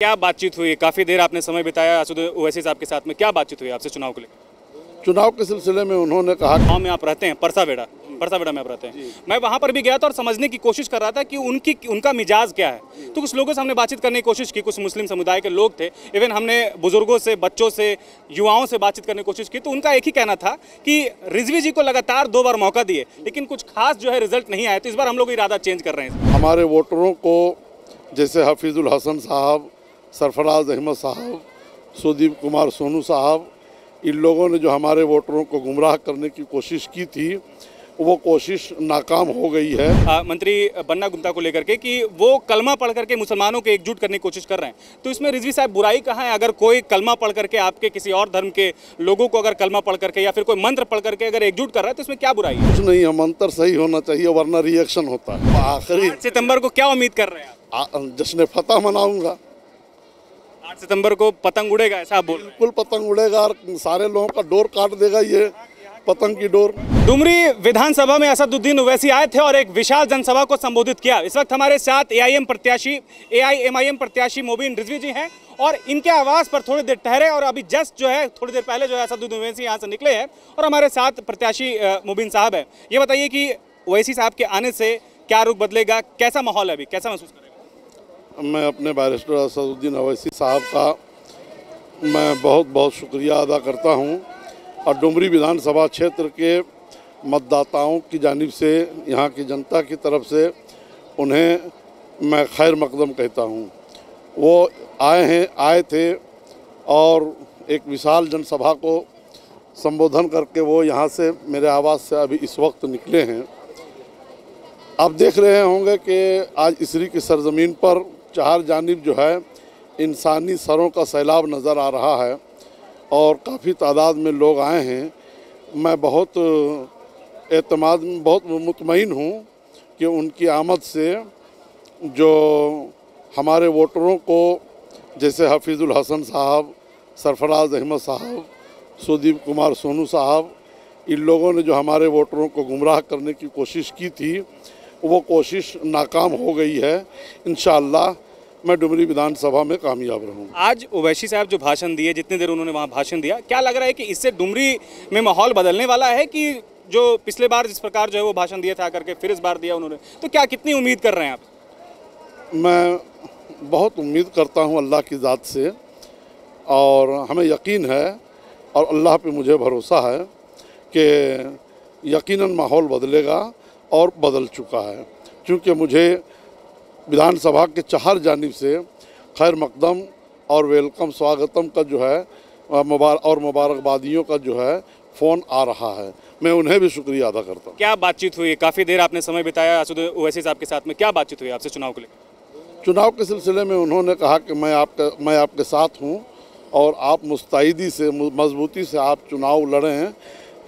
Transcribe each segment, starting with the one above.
क्या बातचीत हुई? काफ़ी देर आपने समय बिताया असद ओवैसी साहब के साथ में, क्या बातचीत हुई आपसे चुनाव को लेकर? चुनाव के सिलसिले में उन्होंने कहा गाँव में आप रहते हैं, परसावेड़ा में आप रहते हैं। मैं वहाँ पर भी गया था और समझने की कोशिश कर रहा था कि उनका मिजाज क्या है। तो कुछ लोगों से हमने बातचीत करने की कोशिश की, कुछ मुस्लिम समुदाय के लोग थे, इवन हमने बुजुर्गों से, बच्चों से, युवाओं से बातचीत करने की कोशिश की। तो उनका एक ही कहना था कि रिजवी जी को लगातार 2 बार मौका दिए, लेकिन कुछ खास जो है रिजल्ट नहीं आया। तो इस बार हम लोग इरादा चेंज कर रहे हैं। हमारे वोटरों को, जैसे हफीजुल हसन साहब, सरफराज अहमद साहब, सुदीप कुमार सोनू साहब, इन लोगों ने जो हमारे वोटरों को गुमराह करने की कोशिश की थी, वो कोशिश नाकाम हो गई है। मंत्री बन्ना गुप्ता को लेकर के कि वो कलमा पढ़ करके मुसलमानों को एकजुट करने की कोशिश कर रहे हैं। तो इसमें रिजवी साहब बुराई कहाँ है? अगर कोई कलमा पढ़ करके आपके किसी और धर्म के लोगों को अगर कलमा पढ़ करके या फिर कोई मंत्र पढ़ करके अगर एकजुट कर रहा है तो इसमें क्या बुराई है? कुछ नहीं है, मंत्र सही होना चाहिए वरना रिएक्शन होता है। आखिरी 8 सितंबर को क्या उम्मीद कर रहे हैं आप? जश्न फतह मनाऊंगा। 8 सितंबर को पतंग उड़ेगा, ऐसा आप बोल रहे हैं? बिल्कुल पतंग उड़ेगा और सारे लोगों का डोर काट देगा ये पतंग की डोर। डुमरी विधानसभा में असदुद्दीन ओवैसी आए थे और एक विशाल जनसभा को संबोधित किया। इस वक्त हमारे साथ एआईएमआईएम प्रत्याशी मोबिन रिजवी जी हैं और इनके आवास पर थोड़ी देर ठहरे और अभी जस्ट जो है थोड़ी देर पहले जो है असदुद्दीन ओवैसी यहाँ से निकले हैं और हमारे साथ प्रत्याशी मोबिन साहब है। ये बताइए कि ओवैसी साहब के आने से क्या रुख बदलेगा, कैसा माहौल है अभी, कैसा महसूस करेगा? मैं अपने बैरिस्टर असदुद्दीन ओवैसी साहब का मैं बहुत बहुत शुक्रिया अदा करता हूँ और डुमरी विधानसभा क्षेत्र के मतदाताओं की जानिब से, यहाँ की जनता की तरफ से उन्हें मैं खैर मकदम कहता हूँ। वो आए थे और एक विशाल जनसभा को संबोधन करके वो यहाँ से मेरे आवास से अभी इस वक्त निकले हैं। आप देख रहे होंगे कि आज इसरी की सरजमीन पर चार जानिब जो है इंसानी सरों का सैलाब नज़र आ रहा है और काफ़ी तादाद में लोग आए हैं। मैं बहुत मुतमईन हूँ कि उनकी आमद से जो हमारे वोटरों को, जैसे हफीजुल हसन साहब, सरफराज अहमद साहब, सुदीप कुमार सोनू साहब, इन लोगों ने जो हमारे वोटरों को गुमराह करने की कोशिश की थी, वो कोशिश नाकाम हो गई है। इंशाअल्लाह मैं डुमरी विधानसभा में कामयाब रहूँगा। आज ओवैसी साहब जो भाषण दिए, जितनी देर उन्होंने वहाँ भाषण दिया, क्या लग रहा है कि इससे डुमरी में माहौल बदलने वाला है कि जो पिछले बार जिस प्रकार जो है वो भाषण दिया था करके फिर इस बार दिया उन्होंने, तो क्या कितनी उम्मीद कर रहे हैं आप? मैं बहुत उम्मीद करता हूँ अल्लाह की ज़ात से और हमें यकीन है और अल्लाह पे मुझे भरोसा है कि यकीनन माहौल बदलेगा और बदल चुका है, क्योंकि मुझे विधानसभा के चार जानिब से खैर मकदम और वेलकम स्वागतम का जो है मुबारकबादियों का जो है फ़ोन आ रहा है। मैं उन्हें भी शुक्रिया अदा करता हूँ। क्या बातचीत हुई? काफ़ी देर आपने समय बिताया असद ओवैसी साहब के साथ में, क्या बातचीत हुई आपसे चुनाव को लेकर? चुनाव के सिलसिले में उन्होंने कहा कि मैं आपके साथ हूँ और आप मुस्तैदी से, मजबूती से आप चुनाव लड़ें।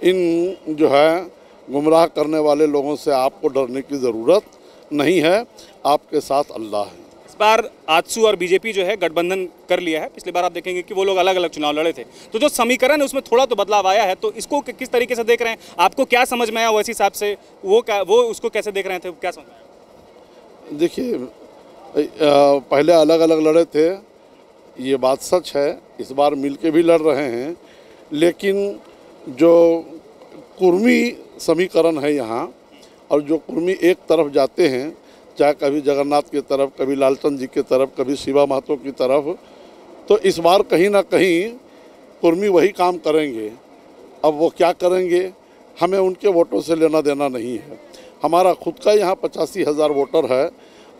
इन जो है गुमराह करने वाले लोगों से आपको डरने की ज़रूरत नहीं है, आपके साथ अल्लाह है। इस बार आजसू और बीजेपी जो है गठबंधन कर लिया है। पिछली बार आप देखेंगे कि वो लोग अलग अलग चुनाव लड़े थे, तो जो समीकरण है उसमें थोड़ा तो बदलाव आया है। तो इसको किस तरीके से देख रहे हैं? आपको क्या समझ में आया ओवैसी साहब से? वो उसको कैसे देख रहे थे, क्या समझ में आया? देखिए, पहले अलग अलग लड़े थे, ये बात सच है। इस बार मिलके भी लड़ रहे हैं, लेकिन जो कुर्मी समीकरण है यहाँ और जो कुर्मी एक तरफ जाते हैं, चाहे कभी जगन्नाथ की तरफ, कभी लालचंद जी की तरफ, कभी शिवा महतो की तरफ, तो इस बार कहीं ना कहीं कुर्मी वही काम करेंगे। अब वो क्या करेंगे, हमें उनके वोटों से लेना देना नहीं है। हमारा खुद का यहाँ 85,000 वोटर है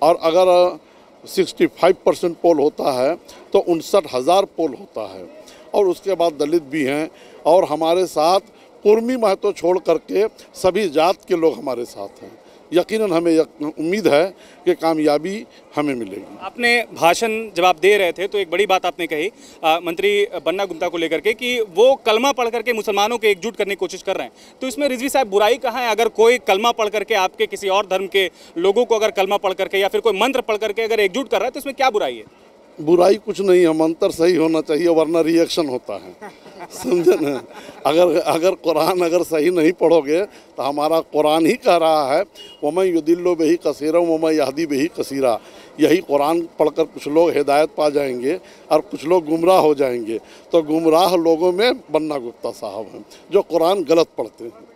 और अगर 65% पोल होता है तो 59,000 पोल होता है और उसके बाद दलित भी हैं और हमारे साथ कुर्मी महतो छोड़ करके सभी जात के लोग हमारे साथ हैं। यकीनन हमें उम्मीद है कि कामयाबी हमें मिलेगी। आपने भाषण जब आप दे रहे थे तो एक बड़ी बात आपने कही मंत्री बन्ना गुप्ता को लेकर के कि वो कलमा पढ़ करके मुसलमानों को एकजुट करने की कोशिश कर रहे हैं। तो इसमें रिजवी साहब बुराई कहाँ है? अगर कोई कलमा पढ़ करके आपके किसी और धर्म के लोगों को अगर कलमा पढ़ करके या फिर कोई मंत्र पढ़ करके अगर एकजुट कर रहा है तो इसमें क्या बुराई है? बुराई कुछ नहीं है, मंत्र सही होना चाहिए वरना रिएक्शन होता है। समझे ना? अगर कुरान अगर सही नहीं पढ़ोगे तो हमारा कुरान ही कह रहा है वमन युदिल्लु बिही कसीरा वमन यहदी बिही कसीरा। यही कुरान पढ़कर कुछ लोग हिदायत पा जाएंगे और कुछ लोग गुमराह हो जाएंगे। तो गुमराह लोगों में बन्ना गुप्ता साहब हैं जो कुरान गलत पढ़ते हैं।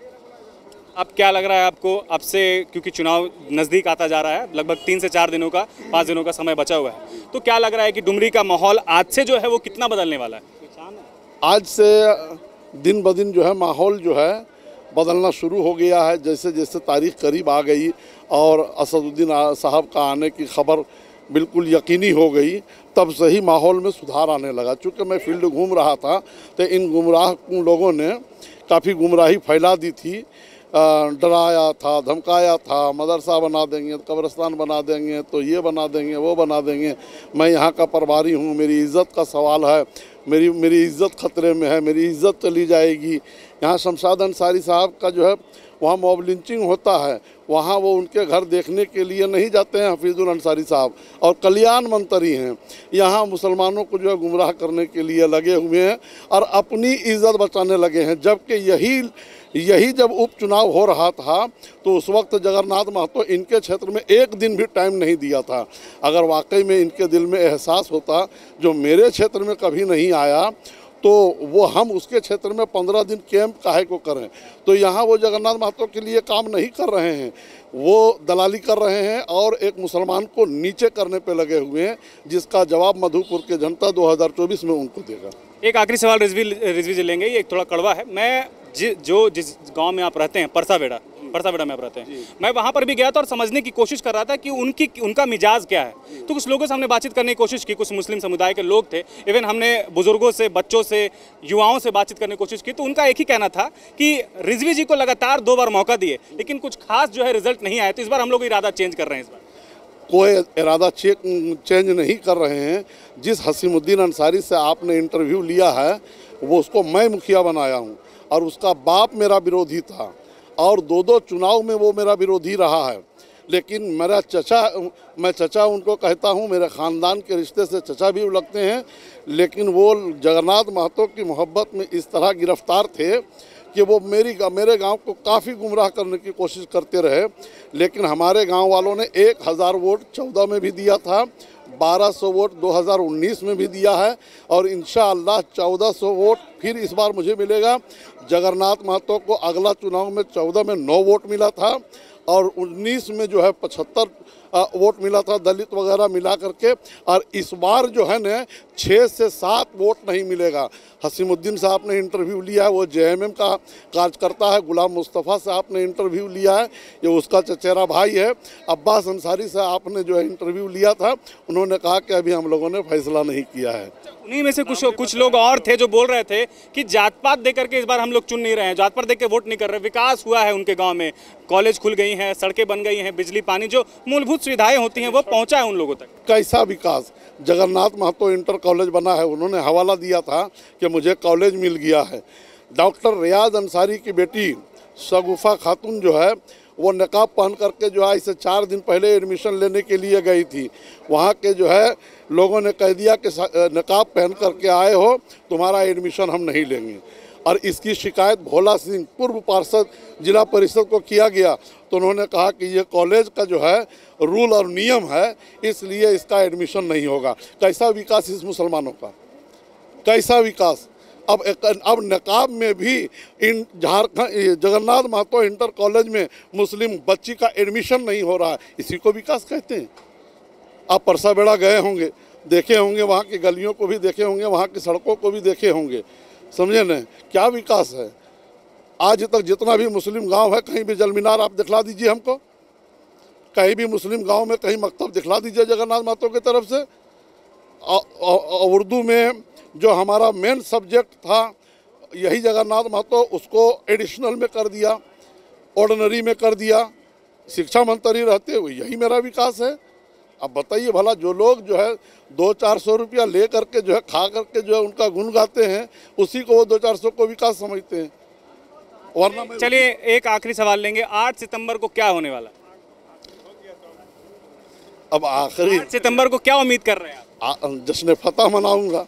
अब क्या लग रहा है आपको अब से, क्योंकि चुनाव नज़दीक आता जा रहा है, लगभग 3 से 4 दिनों का 5 दिनों का समय बचा हुआ है, तो क्या लग रहा है कि डुमरी का माहौल आज से जो है वो कितना बदलने वाला है? आज से दिन ब दिन जो है माहौल जो है बदलना शुरू हो गया है। जैसे जैसे तारीख करीब आ गई और असदुद्दीन साहब का आने की खबर बिल्कुल यकीनी हो गई, तब से ही माहौल में सुधार आने लगा। चूँकि मैं फील्ड घूम रहा था तो इन गुमराह लोगों ने काफ़ी गुमराही फैला दी थी, डराया था, धमकाया था, मदरसा बना देंगे, कब्रिस्तान बना देंगे, तो ये बना देंगे, वो बना देंगे। मैं यहाँ का प्रभारी हूँ, मेरी इज़्ज़त का सवाल है, मेरी इज़्ज़त खतरे में है, मेरी इज़्ज़त चली जाएगी। यहाँ शमशाद अंसारी साहब का जो है वहाँ मॉब लिंचिंग होता है, वहाँ वो उनके घर देखने के लिए नहीं जाते हैं हफीजुल अंसारी साहब, और कल्याण मंत्री हैं। यहाँ मुसलमानों को जो है गुमराह करने के लिए लगे हुए हैं और अपनी इज़्ज़त बचाने लगे हैं। जबकि यही जब उपचुनाव हो रहा था तो उस वक्त जगन्नाथ महतो इनके क्षेत्र में एक दिन भी टाइम नहीं दिया था। अगर वाकई में इनके दिल में एहसास होता जो मेरे क्षेत्र में कभी नहीं आया तो वो हम उसके क्षेत्र में 15 दिन कैंप काहे को करें। तो यहाँ वो जगन्नाथ महतो के लिए काम नहीं कर रहे हैं, वो दलाली कर रहे हैं और एक मुसलमान को नीचे करने पे लगे हुए हैं, जिसका जवाब मधुपुर के जनता 2024 में उनको देगा। एक आखिरी सवाल रिजवी जी लेंगे, ये एक थोड़ा कड़वा है। मैं जिस गांव में आप रहते हैं, परसावेड़ा में आप रहते हैं, मैं वहाँ पर भी गया था और समझने की कोशिश कर रहा था कि उनका मिजाज क्या है। तो कुछ लोगों से हमने बातचीत करने की कोशिश की, कुछ मुस्लिम समुदाय के लोग थे, इवन हमने बुजुर्गों से, बच्चों से, युवाओं से बातचीत करने की कोशिश की, तो उनका एक ही कहना था कि रिजवी जी को लगातार 2 बार मौका दिए लेकिन कुछ खास जो है रिजल्ट नहीं आया, तो इस बार हम लोग इरादा चेंज कर रहे हैं। इस बार कोई इरादा चेंज नहीं कर रहे हैं। जिस हसीमुद्दीन अंसारी से आपने इंटरव्यू लिया है वो उसको मैं मुखिया बनाया हूँ और उसका बाप मेरा विरोधी था और 2 चुनाव में वो मेरा विरोधी रहा है। लेकिन मैं चचा उनको कहता हूँ, मेरे ख़ानदान के रिश्ते से चचा भी लगते हैं, लेकिन वो जगन्नाथ महतो की मोहब्बत में इस तरह गिरफ्तार थे कि वो मेरे गांव को काफ़ी गुमराह करने की कोशिश करते रहे। लेकिन हमारे गांव वालों ने 1000 वोट 14 में भी दिया था, 1200 वोट 2019 में भी दिया है और इंशाअल्लाह 1400 वोट फिर इस बार मुझे मिलेगा। जगन्नाथ महतो को अगला चुनाव में 14 में 9 वोट मिला था और 19 में जो है 75 वोट मिला था दलित वगैरह मिला करके, और इस बार जो है न 6 से 7 वोट नहीं मिलेगा। हसीमुद्दीन साहब ने इंटरव्यू लिया है, वो JMM का कार्यकर्ता है। गुलाम मुस्तफ़ा से आपने इंटरव्यू लिया है, ये उसका चचेरा भाई है। अब्बास अंसारी से आपने जो है इंटरव्यू लिया था, उन्होंने कहा कि अभी हम लोगों ने फैसला नहीं किया है। उन्हीं में से कुछ लोग और थे जो बोल रहे थे कि जात पात दे करके इस बार हम लोग चुन नहीं रहे हैं, जात पात दे के वोट नहीं कर रहे। विकास हुआ है उनके गांव में, कॉलेज खुल गई हैं, सड़कें बन गई हैं, बिजली पानी जो मूलभूत सुविधाएं होती हैं वो पहुंचा है उन लोगों तक। कैसा विकास? जगन्नाथ महतो इंटर कॉलेज बना है, उन्होंने हवाला दिया था कि मुझे कॉलेज मिल गया है। डॉक्टर रियाज अंसारी की बेटी शगुफा खातून जो है वो नकाब पहन करके जो है इसे 4 दिन पहले एडमिशन लेने के लिए गई थी। वहाँ के जो है लोगों ने कह दिया कि नकाब पहन करके आए हो, तुम्हारा एडमिशन हम नहीं लेंगे। और इसकी शिकायत भोला सिंह पूर्व पार्षद जिला परिषद को किया गया, तो उन्होंने कहा कि ये कॉलेज का जो है रूल और नियम है, इसलिए इसका एडमिशन नहीं होगा। कैसा विकास इस मुसलमानों का, कैसा विकास? अब नकाब में भी इन झारखंड जगन्नाथ महतो इंटर कॉलेज में मुस्लिम बच्ची का एडमिशन नहीं हो रहा है, इसी को विकास कहते हैं? आप परसावेड़ा गए होंगे, देखे होंगे, वहाँ की गलियों को भी देखे होंगे, वहाँ की सड़कों को भी देखे होंगे, समझे न? क्या विकास है? आज तक जितना भी मुस्लिम गांव है, कहीं भी जलमीनार आप दिखला दीजिए हमको, कहीं भी मुस्लिम गांव में कहीं मकतब दिखला दीजिए जगन्नाथ महतो की तरफ से। उर्दू में जो हमारा मेन सब्जेक्ट था यही जगन्नाथ महतो, उसको एडिशनल में कर दिया, ऑर्डिनरी में कर दिया। शिक्षा मंत्री रहते हुए यही मेरा विकास है? अब बताइए भला, जो लोग जो है 200-400 रुपया ले करके जो है खा करके जो है उनका गुण गाते हैं, उसी को वो 200-400 को विकास समझते हैं। वरना चलिए एक आखिरी सवाल लेंगे, 8 सितंबर को क्या होने वाला? अब आखिरी 8 सितंबर को क्या उम्मीद कर रहे हैं आप? जश्न फतह मनाऊंगा।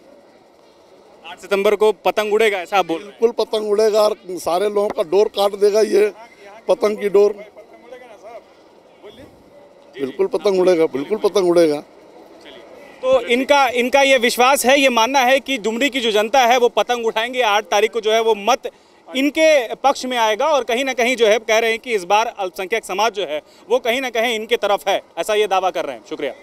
8 सितंबर को पतंग उड़ेगा, ऐसा आप बोल रहे हैं? बिल्कुल पतंग उड़ेगा और सारे लोगों का डोर काट देगा ये पतंग की डोर। बिल्कुल पतंग उड़ेगा, बिल्कुल पतंग उड़ेगा। तो इनका ये विश्वास है, ये मानना है कि डुमरी की जो जनता है वो पतंग उठाएंगे। 8 तारीख को जो है वो मत इनके पक्ष में आएगा और कहीं ना कहीं जो है कह रहे हैं कि इस बार अल्पसंख्यक समाज जो है वो कहीं ना कहीं इनके तरफ है, ऐसा ये दावा कर रहे हैं। शुक्रिया।